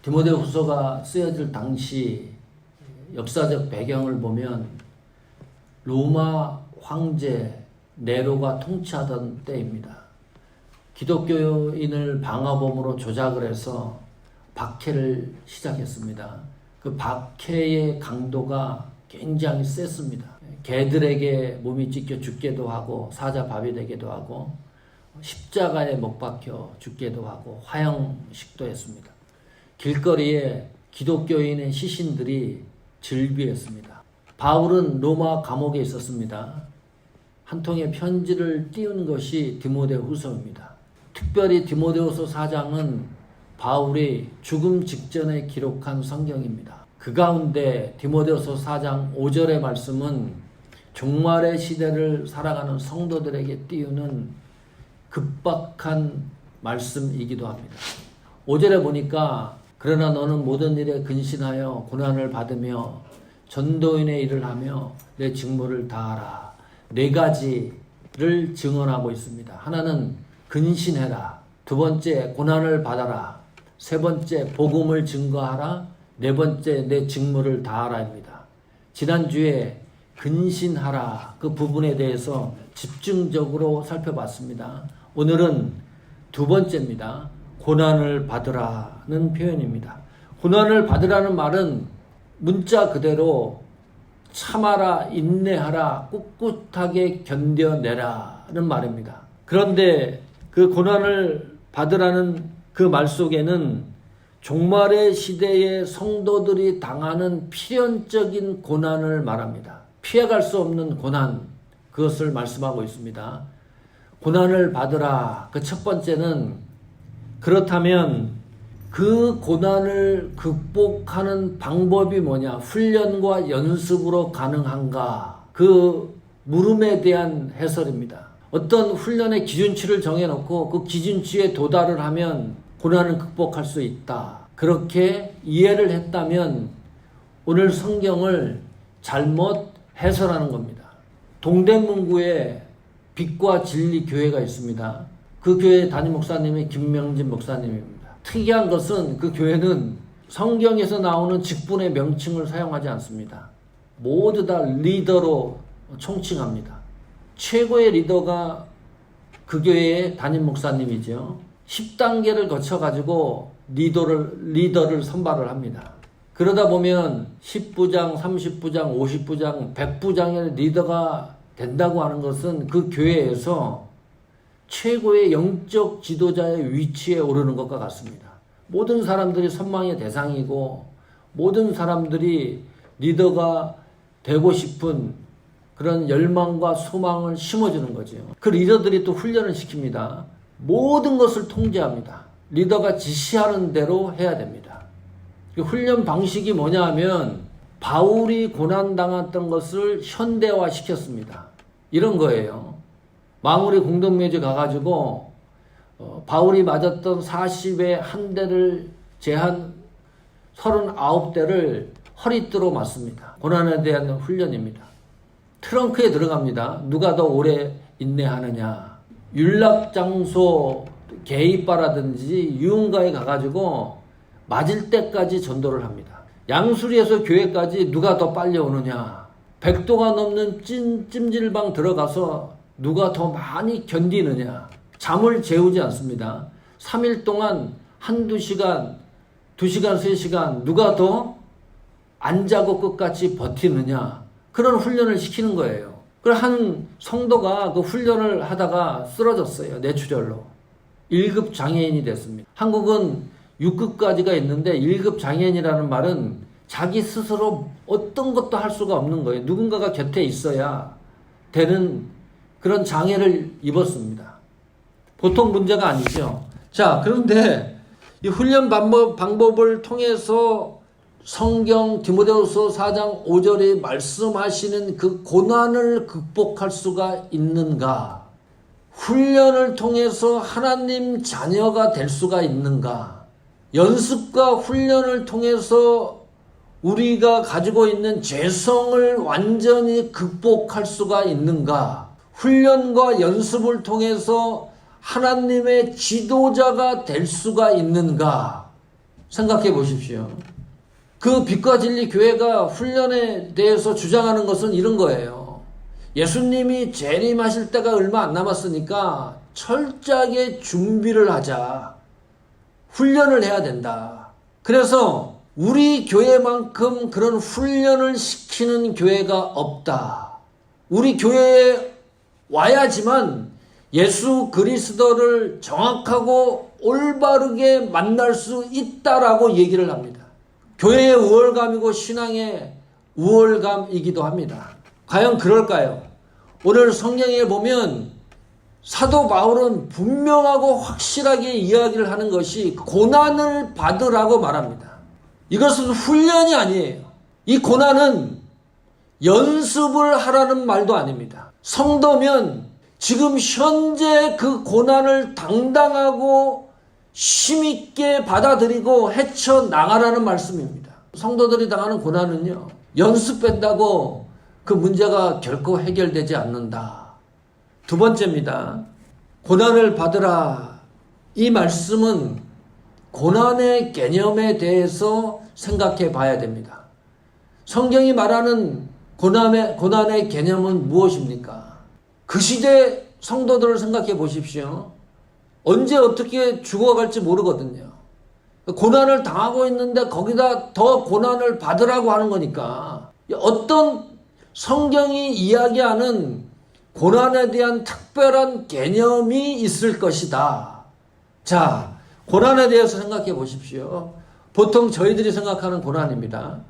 디모데후서가 쓰여질 당시 역사적 배경을 보면 로마 황제 네로가 통치하던 때입니다. 기독교인을 방화범으로 조작을 해서 박해를 시작했습니다. 그 박해의 강도가 굉장히 셌습니다. 개들에게 몸이 찢겨 죽게도 하고 사자밥이 되기도 하고 십자가에 못 박혀 죽게도 하고 화형식도 했습니다. 길거리에 기독교인의 시신들이 즐비했습니다. 바울은 로마 감옥에 있었습니다. 한 통의 편지를 띄운 것이 디모데후서입니다. 특별히 디모데후서 4장은 바울이 죽음 직전에 기록한 성경입니다. 그 가운데 디모데후서 4장 5절의 말씀은 종말의 시대를 살아가는 성도들에게 띄우는 급박한 말씀이기도 합니다. 5절에 보니까 그러나 너는 모든 일에 근신하여 고난을 받으며 전도인의 일을 하며 내 직무를 다하라. 4가지를 증언하고 있습니다. 하나는 근신해라. 2번째 고난을 받아라. 3번째 복음을 증거하라. 4번째 내 직무를 다하라입니다. 지난주에 근신하라 그 부분에 대해서 집중적으로 살펴봤습니다. 오늘은 2번째입니다. 고난을 받으라는 표현입니다. 고난을 받으라는 말은 문자 그대로 참아라, 인내하라, 꿋꿋하게 견뎌내라는 말입니다. 그런데 그 고난을 받으라는 그 말 속에는 종말의 시대에 성도들이 당하는 필연적인 고난을 말합니다. 피해갈 수 없는 고난, 그것을 말씀하고 있습니다. 고난을 받으라. 그 첫 번째는 그렇다면 그 고난을 극복하는 방법이 뭐냐? 훈련과 연습으로 가능한가? 그 물음에 대한 해설입니다. 어떤 훈련의 기준치를 정해놓고 그 기준치에 도달을 하면 고난을 극복할 수 있다. 그렇게 이해를 했다면 오늘 성경을 잘못 해설하는 겁니다. 동대문구에 빛과 진리 교회가 있습니다. 그 교회 담임 목사님이 김명진 목사님입니다. 특이한 것은 그 교회는 성경에서 나오는 직분의 명칭을 사용하지 않습니다. 모두 다 리더로 총칭합니다. 최고의 리더가 그 교회의 담임 목사님이죠. 10단계를 거쳐가지고 리더를 선발을 합니다. 그러다 보면 10부장, 30부장, 50부장, 100부장의 리더가 된다고 하는 것은 그 교회에서 최고의 영적 지도자의 위치에 오르는 것과 같습니다. 모든 사람들이 선망의 대상이고 모든 사람들이 리더가 되고 싶은 그런 열망과 소망을 심어주는 거죠. 그 리더들이 또 훈련을 시킵니다. 모든 것을 통제합니다. 리더가 지시하는 대로 해야 됩니다. 그 훈련 방식이 뭐냐 하면 바울이 고난당했던 것을 현대화 시켰습니다. 이런 거예요. 망우리 공동묘지 가가지고 바울이 맞았던 40의 한 대를 제한 39대를 허리띠로 맞습니다. 고난에 대한 훈련입니다. 트렁크에 들어갑니다. 누가 더 오래 인내하느냐. 윤락장소 개입바라든지 유흥가에 가가지고 맞을 때까지 전도를 합니다. 양수리에서 교회까지 누가 더 빨리 오느냐. 100도가 넘는 찜질방 들어가서 누가 더 많이 견디느냐. 잠을 재우지 않습니다. 3일 동안 한두 시간, 2시간, 3시간 누가 더 안 자고 끝까지 버티느냐. 그런 훈련을 시키는 거예요. 그래서 한 성도가 그 훈련을 하다가 쓰러졌어요. 뇌출혈로. 1급 장애인이 됐습니다. 한국은 6급까지가 있는데 1급 장애인이라는 말은 자기 스스로 어떤 것도 할 수가 없는 거예요. 누군가가 곁에 있어야 되는 그런 장애를 입었습니다. 보통 문제가 아니죠. 자, 그런데 이 훈련 방법을 통해서 성경 디모데후서 4장 5절에 말씀하시는 그 고난을 극복할 수가 있는가? 훈련을 통해서 하나님 자녀가 될 수가 있는가? 연습과 훈련을 통해서 우리가 가지고 있는 죄성을 완전히 극복할 수가 있는가? 훈련과 연습을 통해서 하나님의 지도자가 될 수가 있는가? 생각해 보십시오. 그 빛과 진리 교회가 훈련에 대해서 주장하는 것은 이런 거예요. 예수님이 재림하실 때가 얼마 안 남았으니까 철저하게 준비를 하자. 훈련을 해야 된다. 그래서 우리 교회만큼 그런 훈련을 시키는 교회가 없다. 우리 교회에 와야지만 예수 그리스도를 정확하고 올바르게 만날 수 있다라고 얘기를 합니다. 교회의 우월감이고 신앙의 우월감이기도 합니다. 과연 그럴까요? 오늘 성경에 보면 사도 바울은 분명하고 확실하게 이야기를 하는 것이 고난을 받으라고 말합니다. 이것은 훈련이 아니에요. 이 고난은 연습을 하라는 말도 아닙니다. 성도면 지금 현재 그 고난을 당당하고 힘있게 받아들이고 헤쳐나가라는 말씀입니다. 성도들이 당하는 고난은요, 연습한다고 그 문제가 결코 해결되지 않는다. 두 번째입니다. 고난을 받으라. 이 말씀은 고난의 개념에 대해서 생각해 봐야 됩니다. 성경이 말하는 고난의 개념은 무엇입니까? 그 시대 성도들을 생각해 보십시오. 언제 어떻게 죽어갈지 모르거든요. 고난을 당하고 있는데 거기다 더 고난을 받으라고 하는 거니까 어떤 성경이 이야기하는 고난에 대한 특별한 개념이 있을 것이다. 자, 고난에 대해서 생각해 보십시오. 보통 저희들이 생각하는 고난입니다.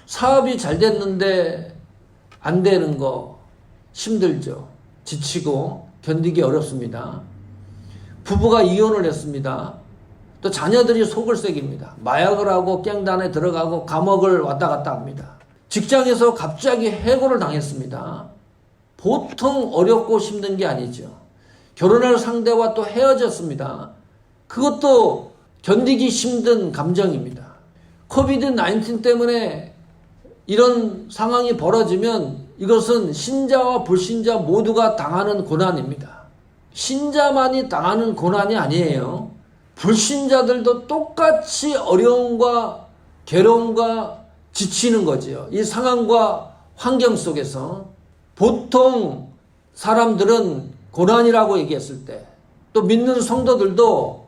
사업이 잘 됐는데 안 되는 거 힘들죠. 지치고 견디기 어렵습니다. 부부가 이혼을 했습니다. 또 자녀들이 속을 새깁니다. 마약을 하고 깽단에 들어가고 감옥을 왔다 갔다 합니다. 직장에서 갑자기 해고를 당했습니다. 보통 어렵고 힘든 게 아니죠. 결혼할 상대와 또 헤어졌습니다. 그것도 견디기 힘든 감정입니다. 코비드-19 때문에 이런 상황이 벌어지면 이것은 신자와 불신자 모두가 당하는 고난입니다. 신자만이 당하는 고난이 아니에요. 불신자들도 똑같이 어려움과 괴로움과 지치는 거지요. 이 상황과 환경 속에서 보통 사람들은 고난이라고 얘기했을 때 또 믿는 성도들도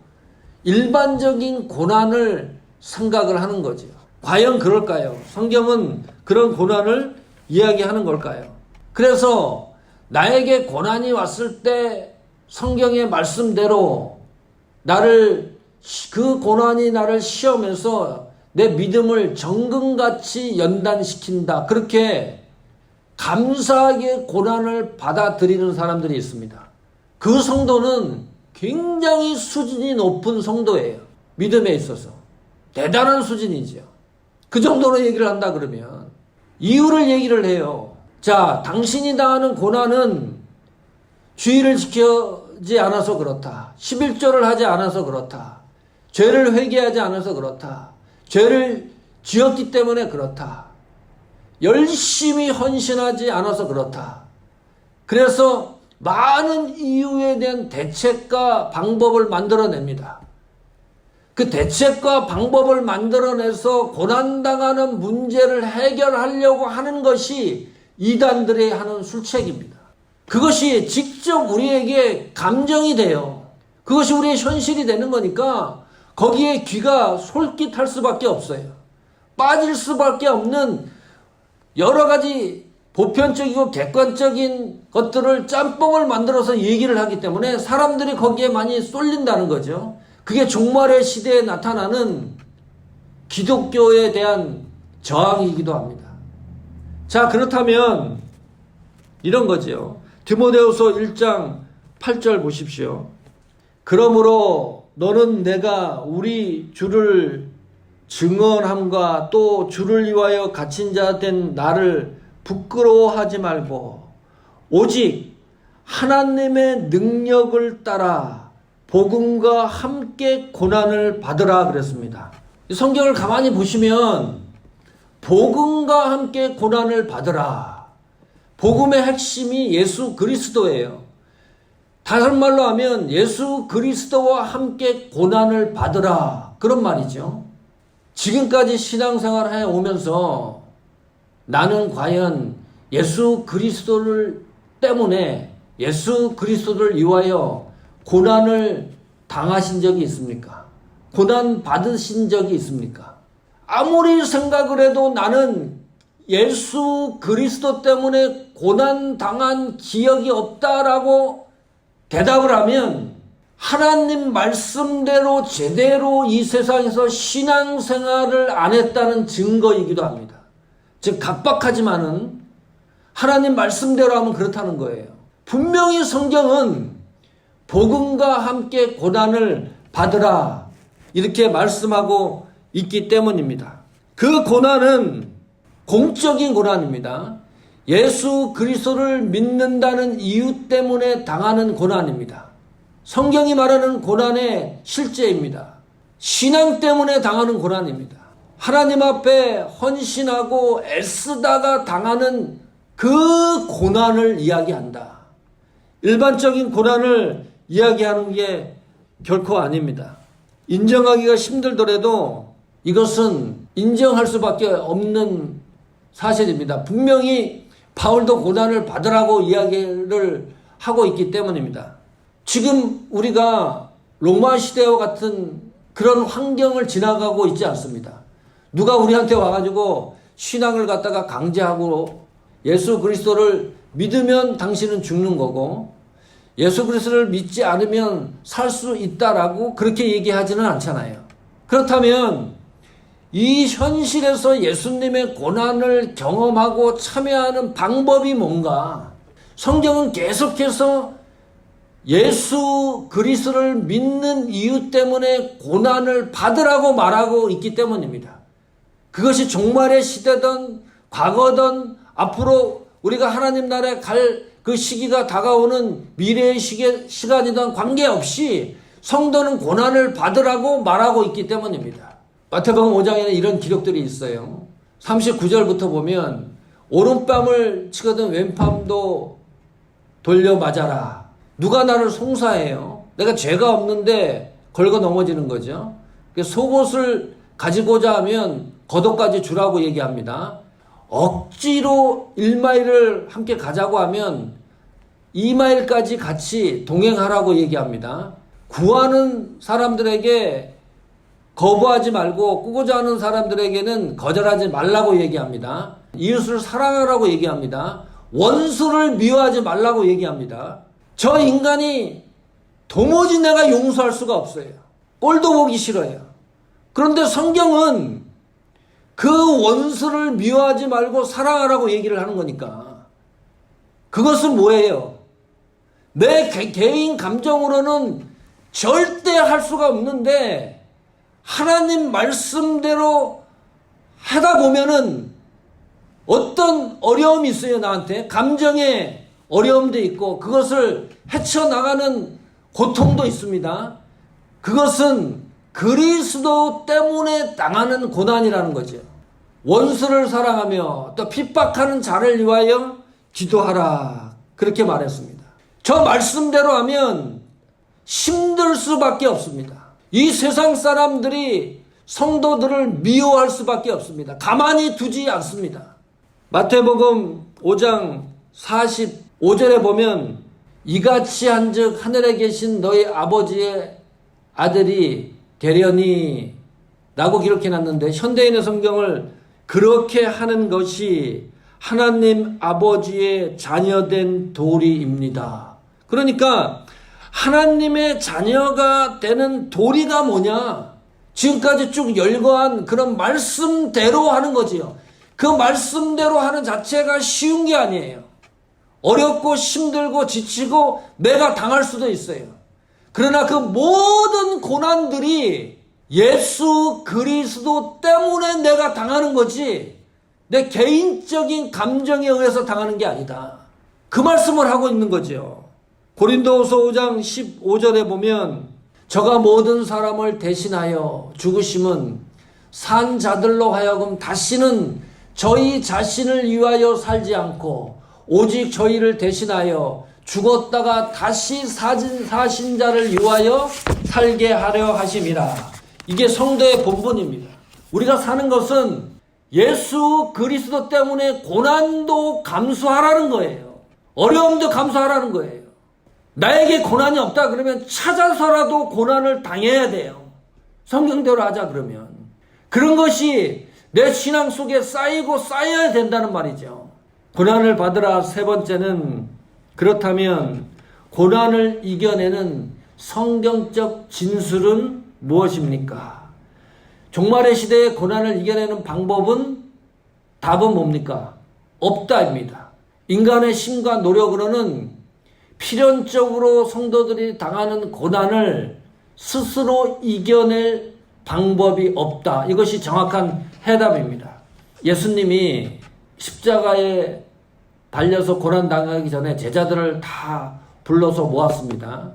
일반적인 고난을 생각을 하는 거죠. 과연 그럴까요? 성경은 그런 고난을 이야기하는 걸까요? 그래서 나에게 고난이 왔을 때 성경의 말씀대로 그 고난이 나를 시험해서 내 믿음을 정금같이 연단시킨다. 그렇게 감사하게 고난을 받아들이는 사람들이 있습니다. 그 성도는 굉장히 수준이 높은 성도예요. 믿음에 있어서. 대단한 수준이죠. 그 정도로 얘기를 한다 그러면 이유를 얘기를 해요. 자, 당신이 당하는 고난은 주의를 지키지 않아서 그렇다. 11조를 하지 않아서 그렇다. 죄를 회개하지 않아서 그렇다. 죄를 지었기 때문에 그렇다. 열심히 헌신하지 않아서 그렇다. 그래서 많은 이유에 대한 대책과 방법을 만들어냅니다. 그 대책과 방법을 만들어내서 고난당하는 문제를 해결하려고 하는 것이 이단들이 하는 술책입니다. 그것이 직접 우리에게 감정이 돼요. 그것이 우리의 현실이 되는 거니까 거기에 귀가 솔깃할 수밖에 없어요. 빠질 수밖에 없는 여러 가지 보편적이고 객관적인 것들을 짬뽕을 만들어서 얘기를 하기 때문에 사람들이 거기에 많이 쏠린다는 거죠. 그게 종말의 시대에 나타나는 기독교에 대한 저항이기도 합니다. 자, 그렇다면 이런 거죠. 디모데후서 1장 8절 보십시오. 그러므로 너는 내가 우리 주를 증언함과 또 주를 위하여 갇힌 자 된 나를 부끄러워하지 말고 오직 하나님의 능력을 따라 복음과 함께 고난을 받으라 그랬습니다. 성경을 가만히 보시면 복음과 함께 고난을 받으라. 복음의 핵심이 예수 그리스도예요. 다른 말로 하면 예수 그리스도와 함께 고난을 받으라. 그런 말이죠. 지금까지 신앙생활을 해 오면서 나는 과연 예수 그리스도를 때문에 예수 그리스도를 위하여 고난을 당하신 적이 있습니까? 고난 받으신 적이 있습니까? 아무리 생각을 해도 나는 예수 그리스도 때문에 고난 당한 기억이 없다라고 대답을 하면 하나님 말씀대로 제대로 이 세상에서 신앙생활을 안 했다는 증거이기도 합니다. 즉 각박하지만은 하나님 말씀대로 하면 그렇다는 거예요. 분명히 성경은 복음과 함께 고난을 받으라 이렇게 말씀하고 있기 때문입니다. 그 고난은 공적인 고난입니다. 예수 그리스도를 믿는다는 이유 때문에 당하는 고난입니다. 성경이 말하는 고난의 실제입니다. 신앙 때문에 당하는 고난입니다. 하나님 앞에 헌신하고 애쓰다가 당하는 그 고난을 이야기한다. 일반적인 고난을 이야기하는 게 결코 아닙니다. 인정하기가 힘들더라도 이것은 인정할 수밖에 없는 사실입니다. 분명히 바울도 고난을 받으라고 이야기를 하고 있기 때문입니다. 지금 우리가 로마 시대와 같은 그런 환경을 지나가고 있지 않습니다. 누가 우리한테 와가지고 신앙을 갖다가 강제하고 예수 그리스도를 믿으면 당신은 죽는 거고 예수 그리스도를 믿지 않으면 살 수 있다라고 그렇게 얘기하지는 않잖아요. 그렇다면 이 현실에서 예수님의 고난을 경험하고 참여하는 방법이 뭔가? 성경은 계속해서 예수 그리스도를 믿는 이유 때문에 고난을 받으라고 말하고 있기 때문입니다. 그것이 종말의 시대든 과거든 앞으로 우리가 하나님 나라에 갈 그 시기가 다가오는 미래의 시간이든 관계없이 성도는 고난을 받으라고 말하고 있기 때문입니다. 마태복음 5장에는 이런 기록들이 있어요. 39절부터 보면 오른뺨을 치거든 왼뺨도 돌려 맞아라. 누가 나를 송사해요? 내가 죄가 없는데 걸고 넘어지는 거죠. 속옷을 가지고자 하면 겉옷까지 주라고 얘기합니다. 억지로 1마일을 함께 가자고 하면 2마일까지 같이 동행하라고 얘기합니다. 구하는 사람들에게 거부하지 말고 꾸고자 하는 사람들에게는 거절하지 말라고 얘기합니다. 이웃을 사랑하라고 얘기합니다. 원수를 미워하지 말라고 얘기합니다. 저 인간이 도무지 내가 용서할 수가 없어요. 꼴도 보기 싫어요. 그런데 성경은 그 원수를 미워하지 말고 사랑하라고 얘기를 하는 거니까 그것은 뭐예요? 내 개인 감정으로는 절대 할 수가 없는데 하나님 말씀대로 하다 보면은 어떤 어려움이 있어요. 나한테 감정의 어려움도 있고 그것을 헤쳐나가는 고통도 있습니다. 그것은 그리스도 때문에 당하는 고난이라는 거죠. 원수를 사랑하며 또 핍박하는 자를 위하여 기도하라 그렇게 말했습니다. 저 말씀대로 하면 힘들 수밖에 없습니다. 이 세상 사람들이 성도들을 미워할 수밖에 없습니다. 가만히 두지 않습니다. 마태복음 5장 45절에 보면 이같이 한즉 하늘에 계신 너희 아버지의 아들이 되려니 라고 기록해놨는데 현대인의 성경을 그렇게 하는 것이 하나님 아버지의 자녀된 도리입니다. 그러니까 하나님의 자녀가 되는 도리가 뭐냐? 지금까지 쭉 열거한 그런 말씀대로 하는 거지요. 그 말씀대로 하는 자체가 쉬운 게 아니에요. 어렵고 힘들고 지치고 내가 당할 수도 있어요. 그러나 그 모든 고난들이 예수 그리스도 때문에 내가 당하는 거지 내 개인적인 감정에 의해서 당하는 게 아니다. 그 말씀을 하고 있는 거죠. 고린도후서 5장 15절에 보면 저가 모든 사람을 대신하여 죽으심은 산 자들로 하여금 다시는 저희 자신을 위하여 살지 않고 오직 저희를 대신하여 죽었다가 다시 사신 자를 위하여 살게 하려 하심이라. 이게 성도의 본분입니다. 우리가 사는 것은 예수 그리스도 때문에 고난도 감수하라는 거예요. 어려움도 감수하라는 거예요. 나에게 고난이 없다 그러면 찾아서라도 고난을 당해야 돼요. 성경대로 하자 그러면. 그런 것이 내 신앙 속에 쌓이고 쌓여야 된다는 말이죠. 고난을 받으라. 세 번째는, 그렇다면 고난을 이겨내는 성경적 진술은 무엇입니까? 종말의 시대에 고난을 이겨내는 방법은, 답은 뭡니까? 없다입니다. 인간의 힘과 노력으로는 필연적으로 성도들이 당하는 고난을 스스로 이겨낼 방법이 없다. 이것이 정확한 해답입니다. 예수님이 십자가에 달려서 고난 당하기 전에 제자들을 다 불러서 모았습니다.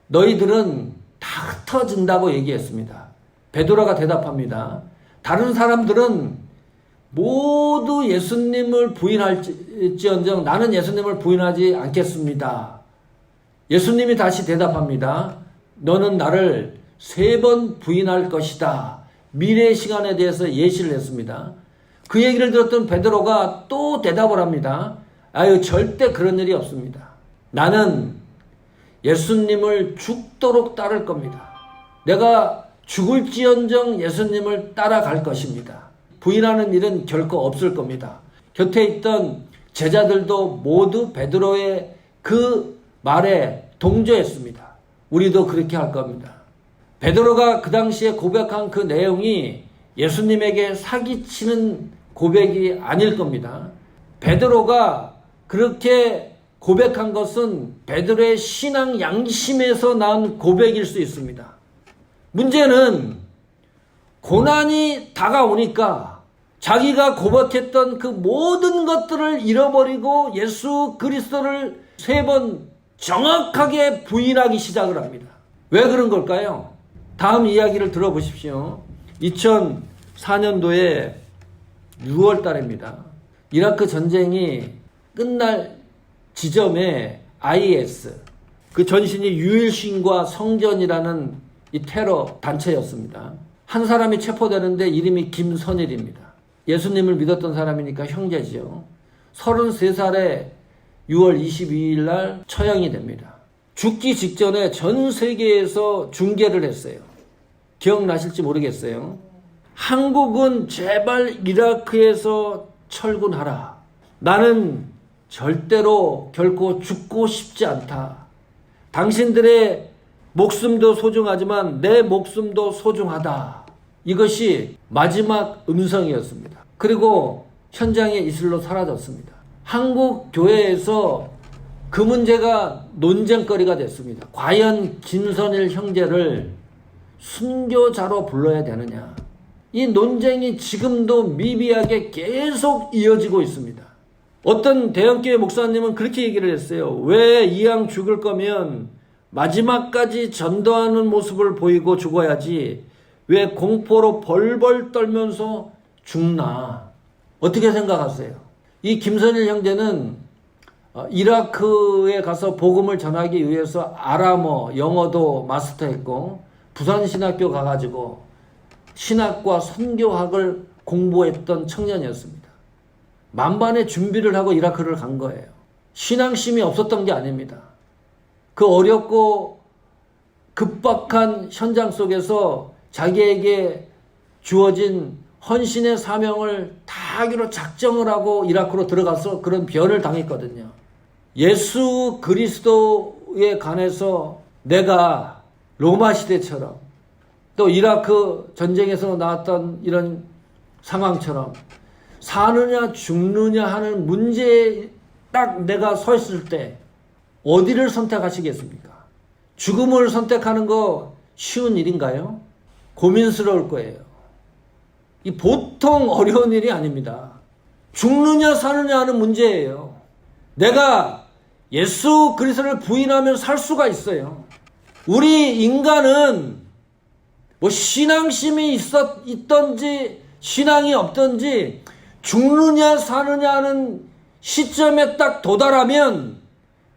너희들은 다 흩어진다고 얘기했습니다. 베드로가 대답합니다. 다른 사람들은 모두 예수님을 부인할지언정 나는 예수님을 부인하지 않겠습니다. 예수님이 다시 대답합니다. 너는 나를 3번 부인할 것이다. 미래의 시간에 대해서 예시를 했습니다. 그 얘기를 들었던 베드로가 또 대답을 합니다. 아유, 절대 그런 일이 없습니다. 나는 예수님을 죽도록 따를 겁니다. 내가 죽을지언정 예수님을 따라갈 것입니다. 부인하는 일은 결코 없을 겁니다. 곁에 있던 제자들도 모두 베드로의 그 말에 동조했습니다. 우리도 그렇게 할 겁니다. 베드로가 그 당시에 고백한 그 내용이 예수님에게 사기치는 고백이 아닐 겁니다. 베드로가 그렇게 고백한 것은 베드로의 신앙 양심에서 나온 고백일 수 있습니다. 문제는 고난이 다가오니까 자기가 고백했던 그 모든 것들을 잃어버리고 예수 그리스도를 3번 정확하게 부인하기 시작을 합니다. 왜 그런 걸까요? 다음 이야기를 들어보십시오. 2004년도에 6월 달입니다. 이라크 전쟁이 끝날 지점에 IS, 그 전신이 유일신과 성전이라는 이 테러 단체였습니다. 한 사람이 체포되는데 이름이 김선일입니다. 예수님을 믿었던 사람이니까 형제지요. 33살에 6월 22일 날 처형이 됩니다. 죽기 직전에 전 세계에서 중계를 했어요. 기억나실지 모르겠어요. 한국은 제발 이라크에서 철군하라. 나는 절대로 결코 죽고 싶지 않다. 당신들의 목숨도 소중하지만 내 목숨도 소중하다. 이것이 마지막 음성이었습니다. 그리고 현장에 이슬로 사라졌습니다. 한국 교회에서 그 문제가 논쟁거리가 됐습니다. 과연 김선일 형제를 순교자로 불러야 되느냐. 이 논쟁이 지금도 미비하게 계속 이어지고 있습니다. 어떤 대형교회 목사님은 그렇게 얘기를 했어요. 왜 이왕 죽을 거면 마지막까지 전도하는 모습을 보이고 죽어야지 왜 공포로 벌벌 떨면서 죽나. 어떻게 생각하세요? 이 김선일 형제는 이라크에 가서 복음을 전하기 위해서 아람어, 영어도 마스터했고 부산신학교 가가지고 신학과 선교학을 공부했던 청년이었습니다. 만반의 준비를 하고 이라크를 간 거예요. 신앙심이 없었던 게 아닙니다. 그 어렵고 급박한 현장 속에서 자기에게 주어진 헌신의 사명을 다 하기로 작정을 하고 이라크로 들어가서 그런 변을 당했거든요. 예수 그리스도에 관해서 내가 로마 시대처럼 또 이라크 전쟁에서 나왔던 이런 상황처럼 사느냐 죽느냐 하는 문제에 딱 내가 서 있을 때 어디를 선택하시겠습니까? 죽음을 선택하는 거 쉬운 일인가요? 고민스러울 거예요. 이 보통 어려운 일이 아닙니다. 죽느냐 사느냐 하는 문제예요. 내가 예수 그리스도를 부인하면 살 수가 있어요. 우리 인간은 뭐 신앙심이 있던지 신앙이 없던지 죽느냐 사느냐 하는 시점에 딱 도달하면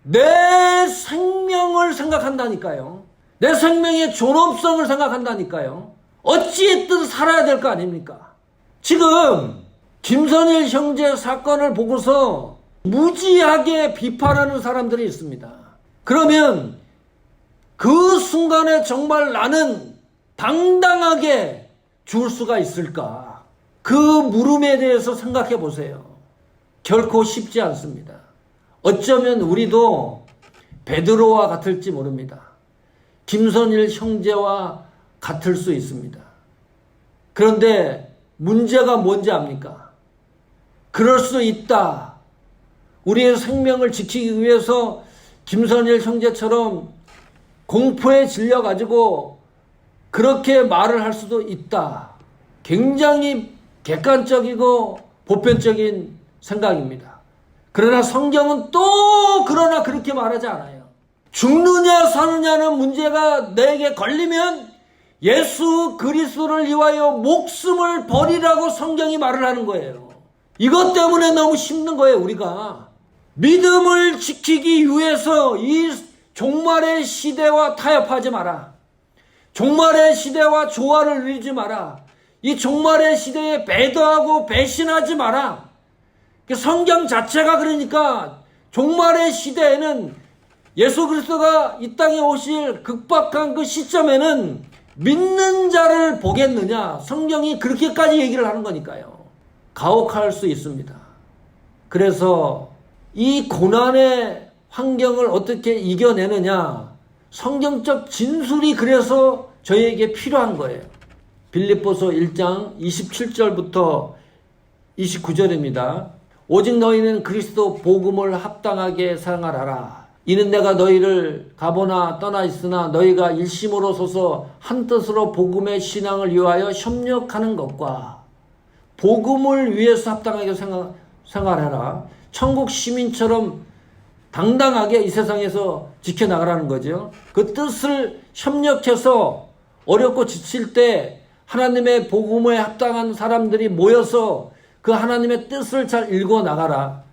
내 생명을 생각한다니까요. 내 생명의 존엄성을 생각한다니까요. 어찌했든 살아야 될 거 아닙니까? 지금 김선일 형제 사건을 보고서 무지하게 비판하는 사람들이 있습니다. 그러면 그 순간에 정말 나는 당당하게 죽을 수가 있을까? 그 물음에 대해서 생각해 보세요. 결코 쉽지 않습니다. 어쩌면 우리도 베드로와 같을지 모릅니다. 김선일 형제와 같을 수 있습니다. 그런데 문제가 뭔지 압니까? 그럴 수 있다. 우리의 생명을 지키기 위해서 김선일 형제처럼 공포에 질려가지고 그렇게 말을 할 수도 있다. 굉장히 객관적이고 보편적인 생각입니다. 그러나 성경은 또 그러나 그렇게 말하지 않아요. 죽느냐 사느냐는 문제가 내게 걸리면 예수 그리스도를 위하여 목숨을 버리라고 성경이 말을 하는 거예요. 이것 때문에 너무 힘든 거예요. 우리가 믿음을 지키기 위해서 이 종말의 시대와 타협하지 마라. 종말의 시대와 조화를 이루지 마라. 이 종말의 시대에 배도하고 배신하지 마라. 성경 자체가 그러니까 종말의 시대에는 예수 그리스도가 이 땅에 오실 극박한 그 시점에는 믿는 자를 보겠느냐. 성경이 그렇게까지 얘기를 하는 거니까요. 가혹할 수 있습니다. 그래서 이 고난의 환경을 어떻게 이겨내느냐. 성경적 진술이 그래서 저희에게 필요한 거예요. 빌립보서 1장 27절부터 29절입니다. 오직 너희는 그리스도 복음을 합당하게 생활하라. 이는 내가 너희를 가보나 떠나 있으나 너희가 일심으로 서서 한뜻으로 복음의 신앙을 위하여 협력하는 것과 복음을 위해서 합당하게 생활하라. 천국 시민처럼 당당하게 이 세상에서 지켜나가라는 거죠. 그 뜻을 협력해서 어렵고 지칠 때 하나님의 복음에 합당한 사람들이 모여서 그 하나님의 뜻을 잘 읽어 나가라.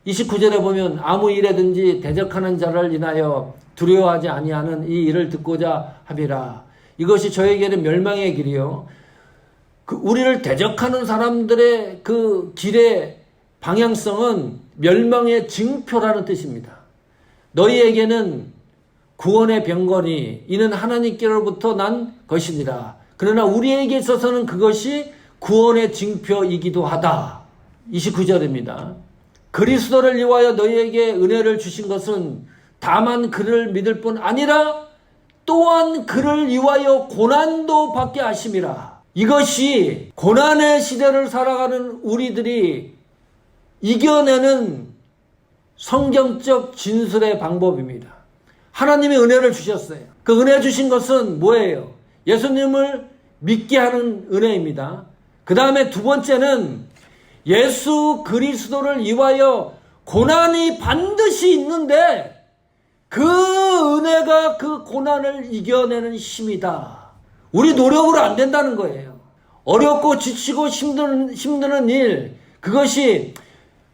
29절에 보면 아무 일에든지 대적하는 자를 인하여 두려워하지 아니하는 이 일을 듣고자 함이라. 이것이 저에게는 멸망의 길이요. 우리를 대적하는 사람들의 그 길의 방향성은 멸망의 징표라는 뜻입니다. 너희에게는 구원의 병거니 이는 하나님께로부터 난 것이니라. 그러나 우리에게 있어서는 그것이 구원의 징표이기도 하다. 29절입니다. 그리스도를 위하여 너희에게 은혜를 주신 것은 다만 그를 믿을 뿐 아니라 또한 그를 위하여 고난도 받게 하심이라. 이것이 고난의 시대를 살아가는 우리들이 이겨내는 성경적 진술의 방법입니다. 하나님이 은혜를 주셨어요. 그 은혜 주신 것은 뭐예요? 예수님을 믿게 하는 은혜입니다. 그 다음에 두 번째는 예수 그리스도를 위하여 고난이 반드시 있는데 그 은혜가 그 고난을 이겨내는 힘이다. 우리 노력으로 안 된다는 거예요. 어렵고 지치고 힘드는 일, 그것이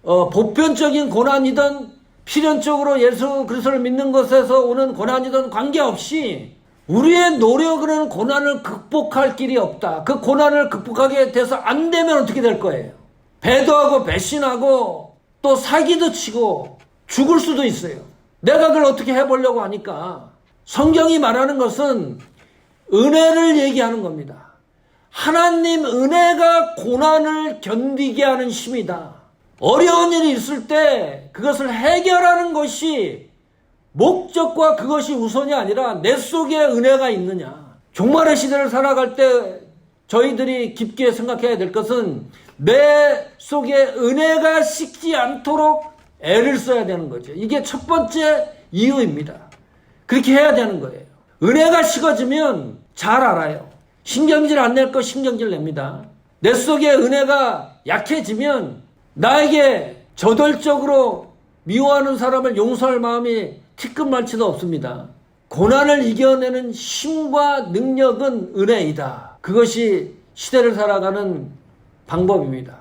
보편적인 고난이든 필연적으로 예수 그리스도를 믿는 것에서 오는 고난이든 관계없이 우리의 노력으로는 고난을 극복할 길이 없다. 그 고난을 극복하게 돼서 안 되면 어떻게 될 거예요? 배도하고 배신하고 또 사기도 치고 죽을 수도 있어요. 내가 그걸 어떻게 해보려고 하니까 성경이 말하는 것은 은혜를 얘기하는 겁니다. 하나님 은혜가 고난을 견디게 하는 힘이다. 어려운 일이 있을 때 그것을 해결하는 것이 목적과 그것이 우선이 아니라 내 속에 은혜가 있느냐. 종말의 시대를 살아갈 때 저희들이 깊게 생각해야 될 것은 내 속에 은혜가 식지 않도록 애를 써야 되는 거죠. 이게 첫 번째 이유입니다. 그렇게 해야 되는 거예요. 은혜가 식어지면 잘 알아요. 신경질 안 낼 거 신경질 냅니다. 내 속에 은혜가 약해지면 나에게 저돌적으로 미워하는 사람을 용서할 마음이 티끌만치도 없습니다. 고난을 이겨내는 힘과 능력은 은혜이다. 그것이 시대를 살아가는 방법입니다.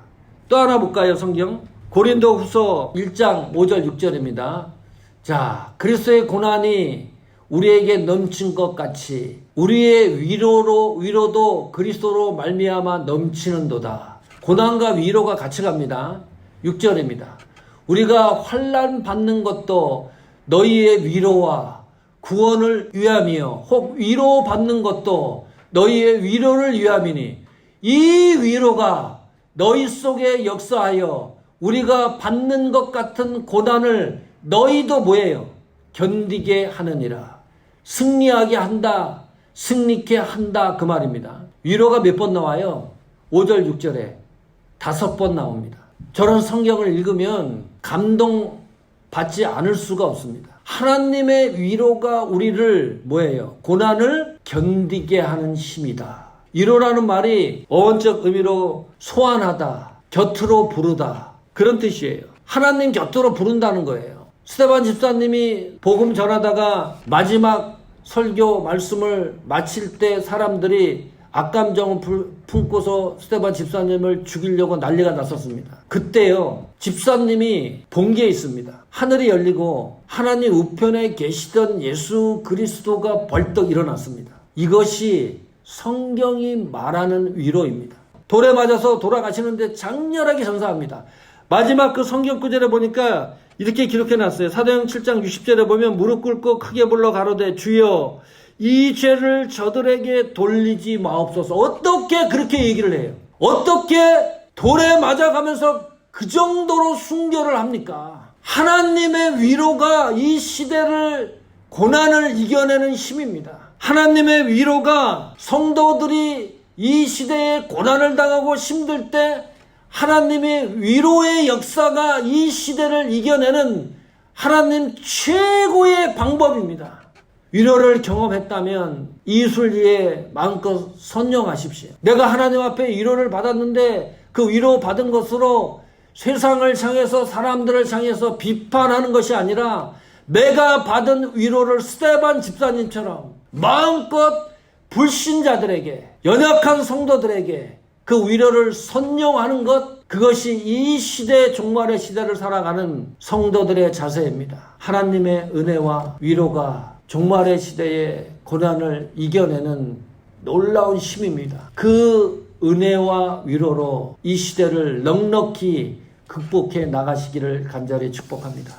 또 하나 볼까요? 성경 고린도후서 1장 5절 6절입니다. 자, 그리스도의 고난이 우리에게 넘친 것 같이 우리의 위로도 그리스도로 말미암아 넘치는도다. 고난과 위로가 같이 갑니다. 6절입니다. 우리가 환난 받는 것도 너희의 위로와 구원을 위함이요 혹 위로 받는 것도 너희의 위로를 위함이니 이 위로가 너희 속에 역사하여 우리가 받는 것 같은 고난을 너희도 뭐예요? 견디게 하느니라. 승리하게 한다. 승리케 한다. 그 말입니다. 위로가 몇 번 나와요? 5절 6절에 5번 나옵니다. 저런 성경을 읽으면 감동받지 않을 수가 없습니다. 하나님의 위로가 우리를 뭐예요? 고난을 견디게 하는 힘이다. 위로라는 말이 어원적 의미로 소환하다, 곁으로 부르다 그런 뜻이에요. 하나님 곁으로 부른다는 거예요. 스데반 집사님이 복음 전하다가 마지막 설교 말씀을 마칠 때 사람들이 악감정을 품고서 스데반 집사님을 죽이려고 난리가 났었습니다. 그때요 집사님이 본 게 있습니다. 하늘이 열리고 하나님 우편에 계시던 예수 그리스도가 벌떡 일어났습니다. 이것이 성경이 말하는 위로입니다. 돌에 맞아서 돌아가시는데 장렬하게 전사합니다. 마지막 그 성경 구절에 보니까 이렇게 기록해놨어요. 사도행 7장 60절에 보면 무릎 꿇고 크게 불러 가로되 주여 이 죄를 저들에게 돌리지 마옵소서. 어떻게 그렇게 얘기를 해요? 어떻게 돌에 맞아가면서 그 정도로 순교를 합니까? 하나님의 위로가 이 시대를 고난을 이겨내는 힘입니다. 하나님의 위로가 성도들이 이 시대에 고난을 당하고 힘들 때 하나님의 위로의 역사가 이 시대를 이겨내는 하나님 최고의 방법입니다. 위로를 경험했다면 이술리에 마음껏 선용하십시오. 내가 하나님 앞에 위로를 받았는데 그 위로 받은 것으로 세상을 향해서 사람들을 향해서 비판하는 것이 아니라 내가 받은 위로를 스데반 집사님처럼 마음껏 불신자들에게 연약한 성도들에게 그 위로를 선용하는 것, 그것이 이 시대 종말의 시대를 살아가는 성도들의 자세입니다. 하나님의 은혜와 위로가 종말의 시대의 고난을 이겨내는 놀라운 힘입니다. 그 은혜와 위로로 이 시대를 넉넉히 극복해 나가시기를 간절히 축복합니다.